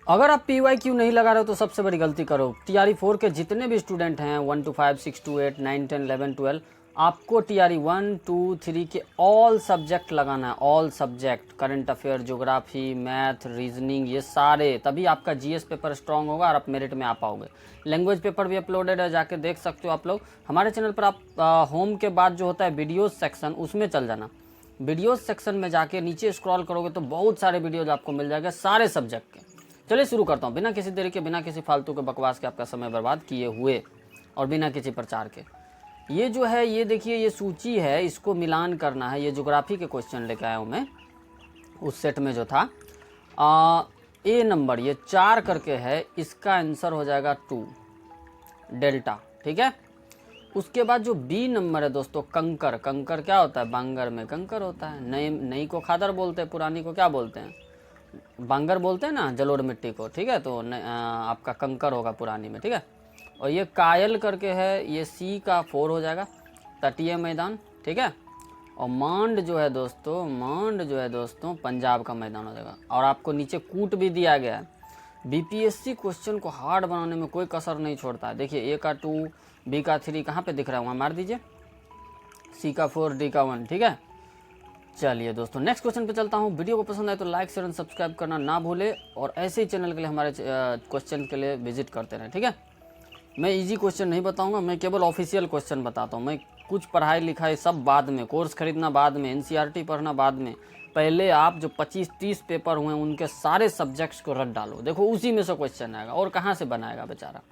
अगर आप PYQ नहीं लगा रहे हो तो सबसे बड़ी गलती करो। TRE4 के जितने भी स्टूडेंट हैं 1 to 5, 6 to 8, 9, 10, 11, 12, आपको TRE 1, 2, 3 के ऑल सब्जेक्ट लगाना है। All subject, current affair, geography, math, reasoning, ये सारे, तभी आपका GS पेपर स्ट्रांग होगा और आप मेरिट में आ पाओगे। लैंग्वेज पेपर भी अपलोडेड है, जाके देख सकते हो आप लोग हमारे चैनल पर। आप होम के बाद जो होता है वीडियोज़ सेक्शन, उसमें चल जाना। वीडियोज़ सेक्शन में जाके नीचे स्क्रॉल करोगे तो बहुत सारे वीडियोज़ आपको मिल जाएंगे सारे सब्जेक्ट के। चलिए शुरू करता हूँ, बिना किसी देरी के, बिना किसी फालतू के बकवास के, आपका समय बर्बाद किए हुए और बिना किसी प्रचार के। ये जो है, ये देखिए, ये सूची है, इसको मिलान करना है। ये ज्योग्राफी के क्वेश्चन लेके आया हूँ मैं, उस सेट में जो था A नंबर, ये 4 करके है, इसका आंसर हो जाएगा 2 डेल्टा। ठीक है। उसके बाद जो B नंबर है दोस्तों, कंकर। कंकर क्या होता है? बांगर में कंकर होता है। नई को खादर बोलते हैं, पुरानी को क्या बोलते हैं? बांगर बोलते हैं ना, जलोढ़ मिट्टी को। ठीक है, तो आपका कंकर होगा पुरानी में। ठीक है। और ये कायल करके है, ये C का 4 हो जाएगा, तटीय मैदान। ठीक है। और मांड जो है दोस्तों, मांड जो है दोस्तों, पंजाब का मैदान हो जाएगा। और आपको नीचे कूट भी दिया गया है। BPSC क्वेश्चन को हार्ड बनाने में कोई कसर नहीं छोड़ता है। देखिए A का 2, B का 3 कहाँ पे दिख रहा है, वहाँ मार दीजिए। C का 4, D का 1। ठीक है। चलिए दोस्तों, नेक्स्ट क्वेश्चन पे चलता हूँ। वीडियो को पसंद आए तो लाइक, शेयर एंड सब्सक्राइब करना ना भूले, और ऐसे ही चैनल के लिए, हमारे क्वेश्चन के लिए विजिट करते रहें। ठीक है। मैं इजी क्वेश्चन नहीं बताऊंगा, मैं केवल ऑफिशियल क्वेश्चन बताता हूँ। मैं कुछ पढ़ाई लिखाई सब बाद में, कोर्स खरीदना बाद में, NCERT पढ़ना बाद में। पहले आप जो 25-30 पेपर हुए उनके सारे सब्जेक्ट्स को रट डालो, देखो उसी में से क्वेश्चन आएगा, और कहाँ से बनाएगा बेचारा।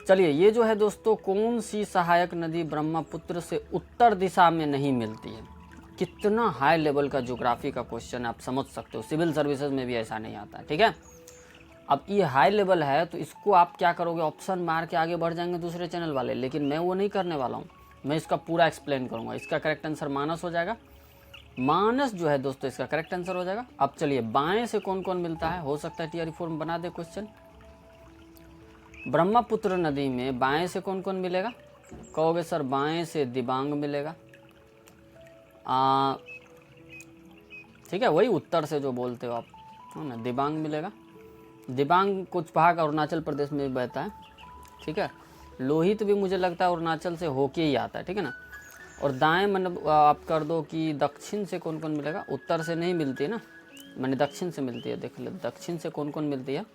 चलिए, ये जो है दोस्तों, कौन सी सहायक नदी ब्रह्मपुत्र से उत्तर दिशा में नहीं मिलती है? कितना हाई लेवल का ज्योग्राफी का क्वेश्चन, आप समझ सकते हो। सिविल सर्विसेज में भी ऐसा नहीं आता। ठीक है। अब ये हाई लेवल है तो इसको आप क्या करोगे, ऑप्शन मार के आगे बढ़ जाएंगे दूसरे चैनल वाले, लेकिन मैं वो नहीं करने वाला हूँ। मैं इसका पूरा एक्सप्लेन करूँगा। इसका करेक्ट आंसर मानस हो जाएगा। मानस जो है दोस्तों, इसका करेक्ट आंसर हो जाएगा। अब चलिए, बाएं से कौन कौन मिलता है, हो सकता है TRE 4 में बना दे क्वेश्चन। ब्रह्मपुत्र नदी में बाएं से कौन कौन मिलेगा? कहोगे सर बाएं से दिबांग मिलेगा। ठीक है, वही उत्तर से जो बोलते हो आप, है ना, दिबांग मिलेगा। दिबांग कुछ भाग अरुणाचल प्रदेश में भी बहता है। ठीक है। लोहित भी मुझे लगता है अरुणाचल से होके ही आता है। ठीक है ना। और दाएं मतलब आप कर दो कि दक्षिण से कौन कौन मिलेगा। उत्तर से नहीं मिलती है ना, मैंने दक्षिण से मिलती है। देख लो दक्षिण से कौन कौन मिलती है।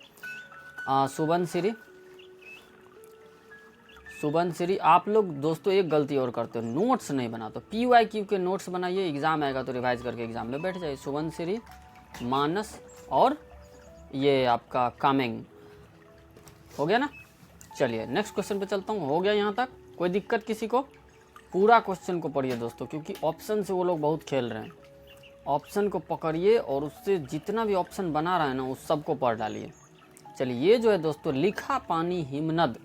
सुबनसिरी, सुबनसिरी। आप लोग दोस्तों एक गलती और करते हो, नोट्स नहीं बनाते। PYQ के नोट्स बनाइए, एग्जाम आएगा तो रिवाइज करके एग्जाम में बैठ जाइए। सुबनसिरी, मानस, और ये आपका कामेंग हो गया ना। चलिए नेक्स्ट क्वेश्चन पे चलता हूँ। हो गया यहाँ तक, कोई दिक्कत किसी को? पूरा क्वेश्चन को पढ़िए दोस्तों, क्योंकि ऑप्शन से वो लोग बहुत खेल रहे हैं। ऑप्शन को पकड़िए और उससे जितना भी ऑप्शन बना रहा है ना, उस सब को पढ़ डालिए। चलिए, ये जो है दोस्तों, लिखा पानी हिमनद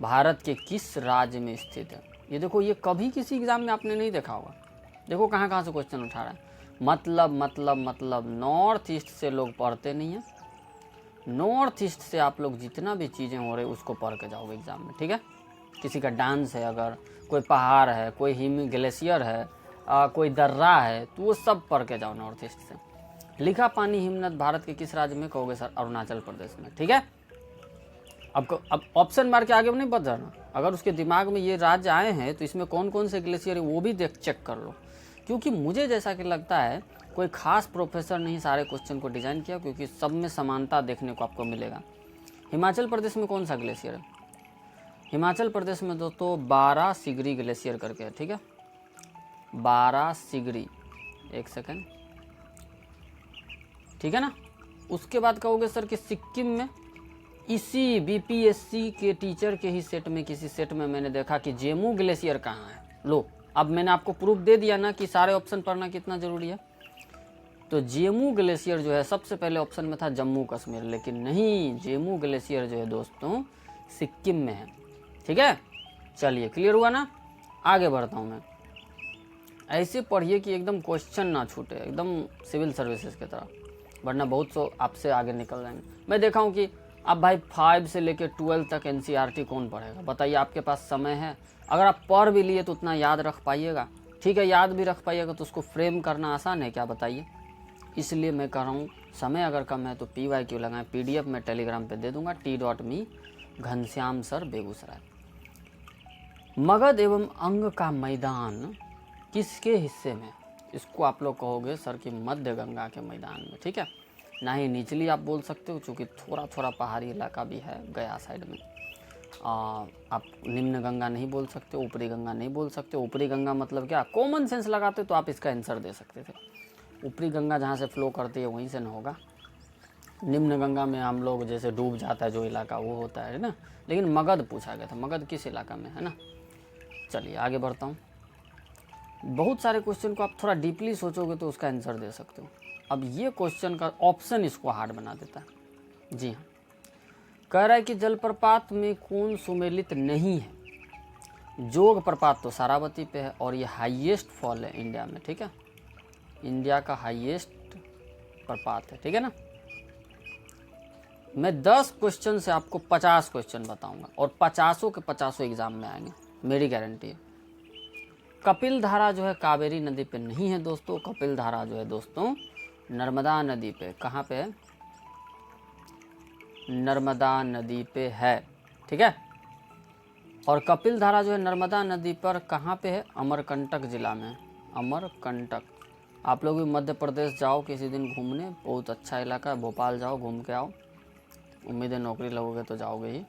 भारत के किस राज्य में स्थित है? ये देखो, ये कभी किसी एग्जाम में आपने नहीं देखा होगा। देखो कहाँ कहाँ से क्वेश्चन उठा रहा है। मतलब नॉर्थ ईस्ट से लोग पढ़ते नहीं हैं। नॉर्थ ईस्ट से आप लोग जितना भी चीज़ें हो रही उसको पढ़ के जाओगे एग्जाम में। ठीक है। किसी का डांस है, अगर कोई पहाड़ है, कोई हिम ग्लेशियर है, कोई दर्रा है, तो वो सब पढ़ के जाओ नॉर्थ ईस्ट से। लिखा पानी हिमनद भारत के किस राज्य में? कहोगे सर अरुणाचल प्रदेश में। ठीक है। अब ऑप्शन मार के आगे नहीं बढ़ जाना। अगर उसके दिमाग में ये राज्य आए हैं तो इसमें कौन कौन से ग्लेशियर है वो भी चेक कर लो, क्योंकि मुझे जैसा कि लगता है कोई खास प्रोफेसर ने ही सारे क्वेश्चन को डिज़ाइन किया, क्योंकि सब में समानता देखने को आपको मिलेगा। हिमाचल प्रदेश में कौन सा ग्लेशियर है? हिमाचल प्रदेश में दोस्तों 12 सिगरी ग्लेशियर करके है। ठीक है, 12 सिगरी, एक सेकेंड, ठीक है ना। उसके बाद कहोगे सर कि सिक्किम में, इसी BPSC के टीचर के ही सेट में, किसी सेट में मैंने देखा कि जेमू ग्लेशियर कहाँ है। लो, अब मैंने आपको प्रूफ दे दिया ना कि सारे ऑप्शन पढ़ना कितना ज़रूरी है। तो जेमू ग्लेशियर जो है सबसे पहले ऑप्शन में था जम्मू कश्मीर, लेकिन नहीं, जेमू ग्लेशियर जो है दोस्तों सिक्किम में है। ठीक है, चलिए क्लियर हुआ ना। आगे बढ़ता हूँ मैं। ऐसे पढ़िए कि एकदम क्वेश्चन ना छूटे, एकदम सिविल सर्विसेज की तरह, वरना बहुत सो आपसे आगे निकल जाएंगे। मैं देखा हूँ कि अब भाई 5 से लेकर 12 तक NCERT कौन पढ़ेगा? बताइए, आपके पास समय है? अगर आप पढ़ भी लिए तो उतना याद रख पाइएगा? ठीक है, याद भी रख पाइएगा तो उसको फ्रेम करना आसान है क्या? बताइए। इसलिए मैं कह रहा हूँ समय अगर कम है तो PYQ लगाएं। PDF मैं टेलीग्राम पे दे दूंगा t.me घनश्याम सर बेगूसराय। मगध एवं अंग का मैदान किसके हिस्से में? इसको आप लोग कहोगे सर कि मध्य गंगा के मैदान में, ठीक है। ना ही निचली आप बोल सकते हो, चूँकि थोड़ा थोड़ा पहाड़ी इलाका भी है गया साइड में। आप निम्न गंगा नहीं बोल सकते, ऊपरी गंगा नहीं बोल सकते। ऊपरी गंगा मतलब क्या, कॉमन सेंस लगाते तो आप इसका आंसर दे सकते थे। ऊपरी गंगा जहाँ से फ्लो करती है वहीं से न होगा। निम्न गंगा में हम लोग जैसे डूब जाता है जो इलाका, वो होता है ना। लेकिन मगध पूछा गया था, मगध किस इलाका में है ना। चलिए आगे बढ़ता हूँ। बहुत सारे क्वेश्चन को आप थोड़ा डीपली सोचोगे तो उसका आंसर दे सकते हो। अब ये क्वेश्चन का ऑप्शन इसको हार्ड बना देता है। जी हाँ, कह रहा है कि जलप्रपात में कौन सुमेलित नहीं है? जोग प्रपात तो सारावती पे है और ये हाईएस्ट फॉल है इंडिया में, ठीक है। इंडिया का हाईएस्ट प्रपात है, ठीक है ना। मैं 10 क्वेश्चन से आपको 50 क्वेश्चन बताऊंगा और 50 के 50 एग्जाम में आएंगे, मेरी गारंटी है। कपिल धारा जो है कावेरी नदी पे नहीं है दोस्तों। कपिल धारा जो है दोस्तों नर्मदा नदी पे, कहाँ पे है? नर्मदा नदी पे है, ठीक है। और कपिल धारा जो है नर्मदा नदी पर कहाँ पे है? अमरकंटक जिला में। अमरकंटक। आप लोग भी मध्य प्रदेश जाओ किसी दिन घूमने, बहुत अच्छा इलाका है। भोपाल जाओ, घूम के आओ, उम्मीद है नौकरी लगोगे तो जाओगे ही।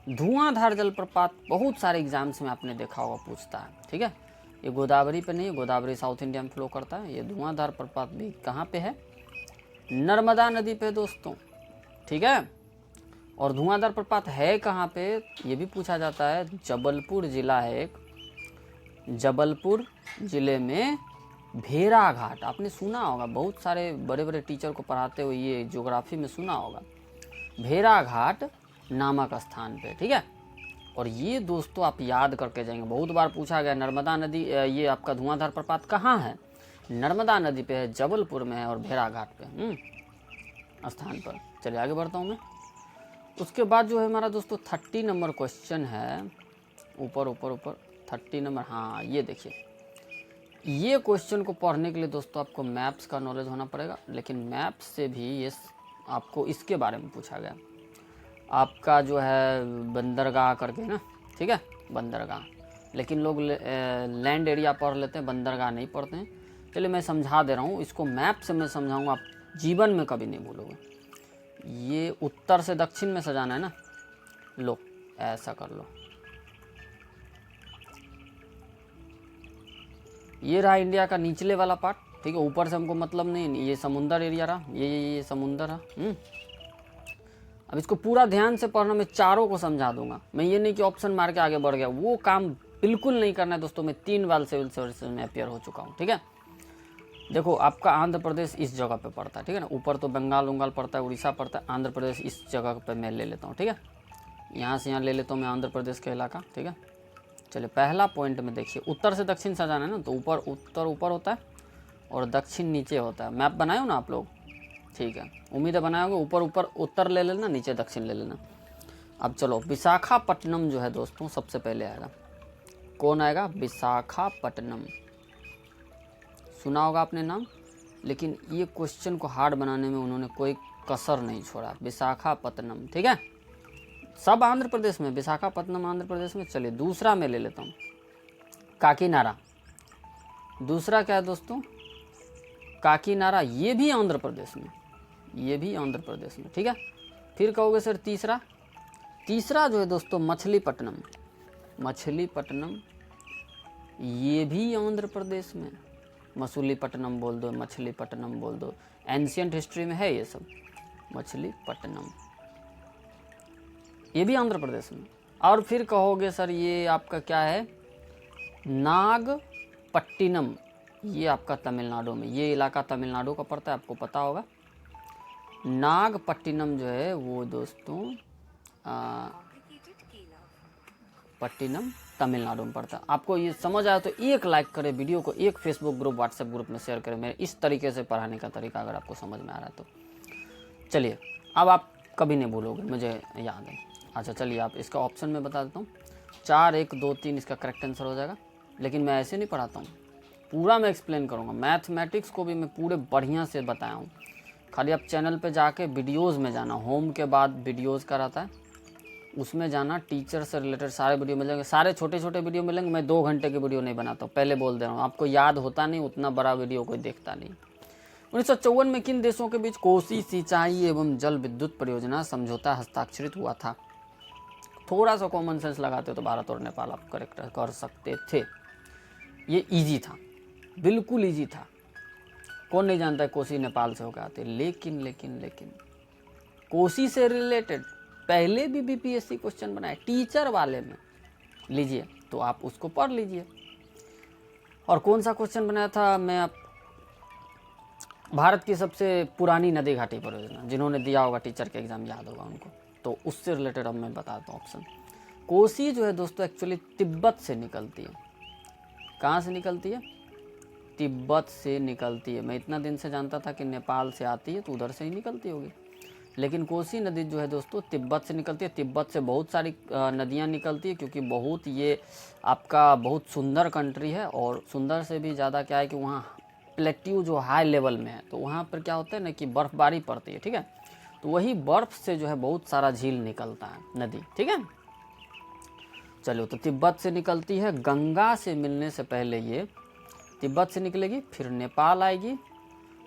धुआंधार जलप्रपात बहुत सारे एग्जाम्स में आपने देखा होगा, पूछता है, ठीक है। ये गोदावरी पे नहीं है, गोदावरी साउथ इंडिया में फ्लो करता है। ये धुआंधार प्रपात भी कहाँ पे है? नर्मदा नदी पे दोस्तों, ठीक है। और धुआंधार प्रपात है कहाँ पे, ये भी पूछा जाता है। जबलपुर जिला है एक, जबलपुर जिले में भेरा घाट, आपने सुना होगा, बहुत सारे बड़े बड़े टीचर को पढ़ाते हुए ये ज्योग्राफी में सुना होगा, भेरा घाट नामक स्थान पे, ठीक है। और ये दोस्तों आप याद करके जाएंगे, बहुत बार पूछा गया। नर्मदा नदी, ये आपका धुआंधार प्रपात कहाँ है? नर्मदा नदी पे है, जबलपुर में है और भेरा घाट पे स्थान पर। चलिए आगे बढ़ता हूँ मैं। उसके बाद जो है हमारा दोस्तों 30 नंबर क्वेश्चन है, ऊपर ऊपर ऊपर 30 नंबर। हाँ ये देखिए, ये क्वेश्चन को पढ़ने के लिए दोस्तों आपको मैप्स का नॉलेज होना पड़ेगा। लेकिन मैप्स से भी ये आपको इसके बारे में पूछा गया, आपका जो है बंदरगाह करके ना, ठीक है, बंदरगाह। लेकिन लोग लैंड एरिया पढ़ लेते हैं, बंदरगाह नहीं पढ़ते हैं। चलिए मैं समझा दे रहा हूँ इसको, मैप से मैं समझाऊंगा, आप जीवन में कभी नहीं भूलोगे। ये उत्तर से दक्षिण में सजाना है ना, लो ऐसा कर लो। ये रहा इंडिया का निचले वाला पार्ट, ठीक है। ऊपर से हमको मतलब नहीं, ये समुंदर एरिया रहा, ये समुंदर है। अब इसको पूरा ध्यान से पढ़ना, मैं चारों को समझा दूंगा। मैं ये नहीं कि ऑप्शन मार के आगे बढ़ गया, वो काम बिल्कुल नहीं करना है दोस्तों। मैं 3 बार सिविल सर्विसेज में अपियर हो चुका हूँ, ठीक है। देखो आपका आंध्र प्रदेश इस जगह पे पड़ता है, ठीक है ना। ऊपर तो बंगाल उंगाल पड़ता है, उड़ीसा पड़ता है, आंध्र प्रदेश इस जगह पे मैं ले लेता हूँ, ठीक है। यहाँ से यहाँ ले लेता हूँ मैं आंध्र प्रदेश का इलाका, ठीक है। चलिए पहला पॉइंट में देखिए, उत्तर से दक्षिण सजाना है ना, तो ऊपर उत्तर ऊपर होता है और दक्षिण नीचे होता है। मैप बनाए हो ना आप लोग, ठीक है, उम्मीद है बनाए होगे। ऊपर ऊपर उत्तर ले लेना, नीचे दक्षिण ले लेना। अब चलो विशाखापट्टनम जो है दोस्तों सबसे पहले आएगा। कौन आएगा? विशाखापट्टनम, सुना होगा आपने नाम। लेकिन ये क्वेश्चन को हार्ड बनाने में उन्होंने कोई कसर नहीं छोड़ा। विशाखापट्टनम, ठीक है, सब आंध्र प्रदेश में, विशाखापट्टनम आंध्र प्रदेश में। चलिए दूसरा मैं ले लेता हूँ, काकीनाडा। दूसरा क्या है दोस्तों? काकीनाडा, ये भी आंध्र प्रदेश में, ये भी आंध्र प्रदेश में, ठीक है। फिर कहोगे सर तीसरा, तीसरा जो है दोस्तों मछलीपट्टनम। मछलीपट्टनम ये भी आंध्र प्रदेश में, मसूलीपट्टनम बोल दो, मछलीपट्टनम बोल दो, एंशियंट हिस्ट्री में है ये सब। मछलीपट्टनम ये भी आंध्र प्रदेश में। और फिर कहोगे सर ये आपका क्या है? नागपट्टिनम, ये आपका तमिलनाडु में, ये इलाका तमिलनाडु का पड़ता है, आपको पता होगा। नागपट्टिनम जो है वो दोस्तों पट्टिनम तमिलनाडु में पड़ता है। आपको ये समझ आया तो एक लाइक करें वीडियो को, एक फेसबुक ग्रुप व्हाट्सएप ग्रुप में शेयर करें। मेरे इस तरीके से पढ़ाने का तरीका अगर आपको समझ में आ रहा है तो। चलिए अब आप कभी नहीं भूलोगे, मुझे याद है। अच्छा चलिए आप इसका ऑप्शन में बता देता हूँ, 4 1 2 3 इसका करेक्ट आंसर हो जाएगा। लेकिन मैं ऐसे नहीं पढ़ाता हूँ, पूरा मैं एक्सप्लेन करूँगा। मैथमेटिक्स को भी मैं पूरे बढ़िया से बताया हूँ। खाली आप चैनल पे जाके वीडियोज़ में जाना, होम के बाद वीडियोज़ का रहता है, उसमें जाना, टीचर से रिलेटेड सारे वीडियो मिलेंगे, सारे छोटे छोटे वीडियो मिलेंगे। मैं 2 घंटे की वीडियो नहीं बनाता हूँ, पहले बोल दे रहा हूँ, आपको याद होता नहीं, उतना बड़ा वीडियो कोई देखता नहीं। 1954 में किन देशों के बीच कोसी सिंचाई एवं जल विद्युत परियोजना समझौता हस्ताक्षरित हुआ था? थोड़ा सा कॉमन सेंस लगाते हो तो भारत और नेपाल आप करेक्ट कर सकते थे। ये इजी था, बिल्कुल इजी था। कौन नहीं जानता है कोसी नेपाल से होकर आते। लेकिन लेकिन लेकिन कोसी से रिलेटेड पहले भी बीपीएससी क्वेश्चन बनाए टीचर वाले में, लीजिए तो आप उसको पढ़ लीजिए। और कौन सा क्वेश्चन बनाया था मैं आप, भारत की सबसे पुरानी नदी घाटी परियोजना, जिन्होंने दिया होगा टीचर के एग्जाम याद होगा उनको, तो उससे रिलेटेड अब मैं बताता हूँ ऑप्शन। कोसी जो है दोस्तों एक्चुअली तिब्बत से निकलती है। कहाँ से निकलती है? तिब्बत से निकलती है। मैं इतना दिन से जानता था कि नेपाल से आती है तो उधर से ही निकलती होगी, लेकिन कोसी नदी जो है दोस्तों तिब्बत से निकलती है। तिब्बत से बहुत सारी नदियाँ निकलती है, क्योंकि बहुत ये आपका बहुत सुंदर कंट्री है, और सुंदर से भी ज़्यादा क्या है कि वहाँ प्लेट्यू जो हाई लेवल में है, तो वहाँ पर क्या होता है ना कि बर्फ़बारी पड़ती है, ठीक है, तो वही बर्फ़ से जो है बहुत सारा झील निकलता है, नदी, ठीक है। चलो, तो तिब्बत से निकलती है, गंगा से मिलने से पहले ये तिब्बत से निकलेगी, फिर नेपाल आएगी,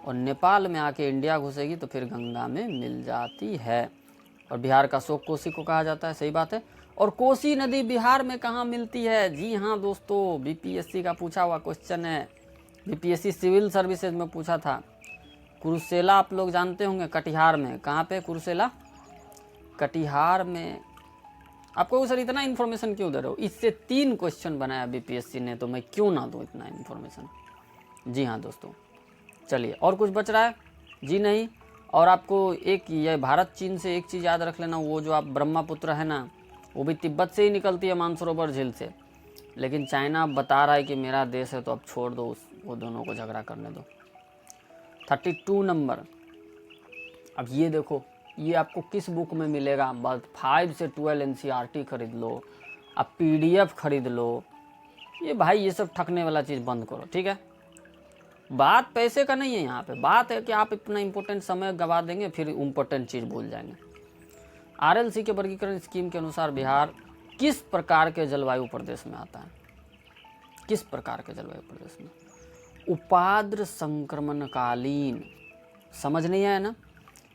और नेपाल में आके इंडिया घुसेगी तो फिर गंगा में मिल जाती है। और बिहार का शोक कोसी को कहा जाता है, सही बात है। और कोसी नदी बिहार में कहाँ मिलती है? जी हाँ दोस्तों, बीपीएससी का पूछा हुआ क्वेश्चन है, बीपीएससी सिविल सर्विसेज में पूछा था। कुरुसेला आप लोग जानते होंगे, कटिहार में। कहाँ पे कुरुसेला? कटिहार में। आपको सर इतना इन्फॉर्मेशन क्यों दे रहे हो? इससे 3 क्वेश्चन बनाया बीपीएससी ने, तो मैं क्यों ना दूँ इतना इन्फॉर्मेशन। जी हाँ दोस्तों, चलिए और कुछ बच रहा है? जी नहीं। और आपको एक ये भारत चीन से एक चीज़ याद रख लेना, वो जो आप ब्रह्मपुत्र है ना, वो भी तिब्बत से ही निकलती है, मानसरोवर झील से। लेकिन चाइना अब बता रहा है कि मेरा देश है, तो अब छोड़ दो वो दोनों को झगड़ा करने दो। 32 नंबर। अब ये देखो, ये आपको किस बुक में मिलेगा? बस 5 से 12 एनसीईआरटी खरीद लो, अब पीडीएफ खरीद लो। ये भाई ये सब ठगने वाला चीज़ बंद करो, ठीक है। बात पैसे का नहीं है यहाँ पे, बात है कि आप इतना इम्पोर्टेंट समय गवा देंगे, फिर इम्पोर्टेंट चीज़ भूल जाएंगे। आरएलसी के वर्गीकरण स्कीम के अनुसार बिहार किस प्रकार के जलवायु प्रदेश में आता है? किस प्रकार के जलवायु प्रदेश में? उपाद्र संक्रमणकालीन। समझ नहीं आया ना?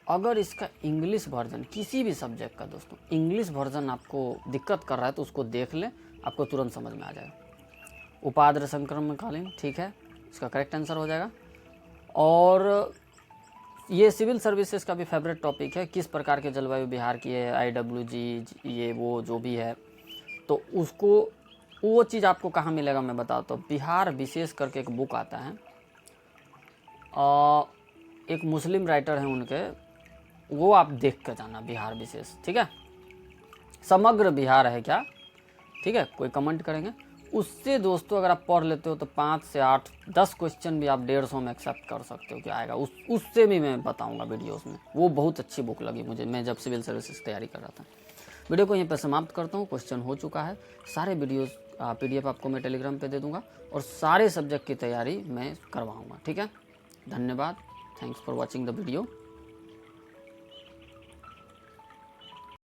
अगर इसका इंग्लिश वर्जन किसी भी सब्जेक्ट का दोस्तों इंग्लिश वर्जन आपको दिक्कत कर रहा है तो उसको देख ले, आपको तुरंत समझ में आ जाएगा। उपाद्र संक्रमणकालीन, ठीक है, इसका करेक्ट आंसर हो जाएगा। और ये सिविल सर्विसेज का भी फेवरेट टॉपिक है, किस प्रकार के जलवायु बिहार की है, IWG ये वो जो भी है, तो उसको वो चीज़ आपको कहाँ मिलेगा मैं बताता हूँ। बिहार विशेष करके एक बुक आता है, एक मुस्लिम राइटर हैं उनके, वो आप देख कर जाना, बिहार विशेष, ठीक है। समग्र बिहार है क्या, ठीक है, कोई कमेंट करेंगे उससे दोस्तों अगर आप पढ़ लेते हो तो 5 से 8 10 क्वेश्चन भी आप 150 में एक्सेप्ट कर सकते हो कि आएगा। उससे भी मैं बताऊंगा वीडियोस में। वो बहुत अच्छी बुक लगी मुझे, मैं जब सिविल सर्विसेज तैयारी कर रहा था। वीडियो को यहीं पर समाप्त करता हूँ, क्वेश्चन हो चुका है। सारे वीडियोस PDF आपको मैं टेलीग्राम पे दे दूँगा, और सारे सब्जेक्ट की तैयारी मैं करवाऊँगा, ठीक है। धन्यवाद, thanks for watching the video.